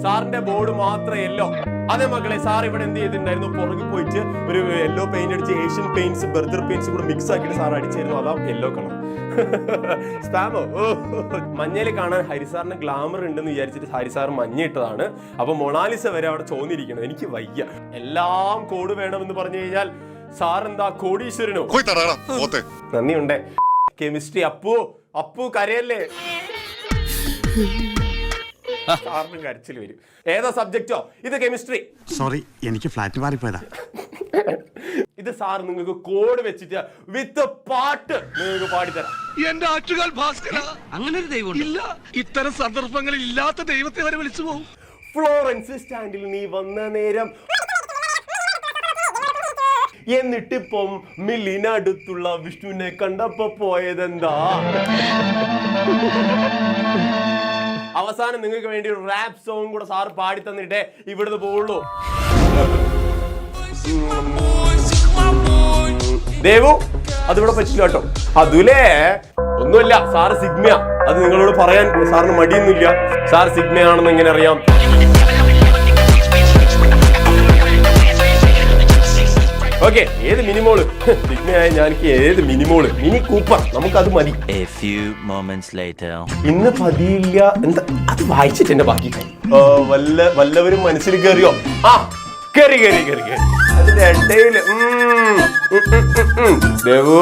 സാറിന്റെ ബോർഡ് മാത്രം യെല്ലോ. അതെ മക്കളെ, സാർ ഇവിടെ എന്ത് ചെയ്തിട്ടുണ്ടായിരുന്നു, പുറകിൽ പോയിട്ട് ഒരു യെല്ലോ പെയിന്റ് അടിച്ച് ഏഷ്യൻ പെയിന്റ്സ് ബർഗർ പെയിന്റ്സ് കൂടെ മിക്സ് ആക്കിയിട്ട് സാർ അടിച്ചായിരുന്നു. അതാ യെല്ലോ കളർ. സ്പാമോ? മഞ്ഞയിൽ കാണാൻ ഹരിസാറിന് ഗ്ലാമർ ഉണ്ടെന്ന് വിചാരിച്ചിട്ട് ഹരിസാർ മഞ്ഞ ഇട്ടതാണ്. അപ്പൊ മൊണാലിസ വരെ അവിടെ ചോന്നിരിക്കണം. എനിക്ക് വയ്യ. എല്ലാം കോഡ് വേണമെന്ന് പറഞ്ഞു കഴിഞ്ഞാൽ സാർ എന്താ കോടീശ്വരനോ? നന്ദിയുണ്ടേ. കെമിസ്ട്രി അപ്പു കരയല്ലേ? സാറിന് കരച്ചിൽ വരും. ഏതാ സബ്ജക്റ്റോ? ഇത് കെമിസ്ട്രി. സോറി, എനിക്ക് ഫ്ലാറ്റ് മാറിപ്പോയതാ. ഇത് സാർ നിങ്ങൾക്ക് കോഡ് വെച്ചിട്ട് വിത്ത് പാട്ട് നിങ്ങൾക്ക് പാടിത്തരാം. എന്റെ ആറ്റുകാൽ ഭാസ്കര, അങ്ങനെ ഒരു ദൈവം ഇല്ല. ഇത്തരം സന്ദർഭങ്ങളിൽ ഇല്ലാത്ത ദൈവത്തെ വരെ വിളിച്ചു പോകും. ഫ്ലോറൻസ് സ്റ്റാൻഡിൽ നീ വന്ന നേരം എന്നിട്ടിപ്പം മില്ലിനടുത്തുള്ള വിഷ്ണുവിനെ കണ്ടപ്പോ പോയതെന്താ? അവസാനം നിങ്ങൾക്ക് വേണ്ടി ഒരു റാപ്പ് സോങ് കൂടെ സാർ പാടി തന്നിട്ടേ ഇവിടുന്ന് പോവുള്ളൂ. ദേവു, അതിവിടെ പറ്റില്ല കേട്ടോ. അതുലേ ഒന്നുമില്ല, സാറ് സിഗ്മ. അത് നിങ്ങളോട് പറയാൻ സാറിന് മടിയൊന്നുമില്ല. സാർ സിഗ്മയാണെന്ന് എങ്ങനെ അറിയാം? ഓക്കെ, ഏത് മിനിമോള് സിഗ്മയായ ഞാനിക്ക് ഏത് മിനിമോള്, മിനി കൂപ്പർ, നമുക്കത് മതി. ഇന്ന് പതിയില്ല. എന്താ അത് വായിച്ചിട്ട് എന്നെ ബാക്കി വല്ലവരും മനസ്സിൽ കയറിയോ? ആ കയറി അതിന്റെ ഇടയില് ദേവു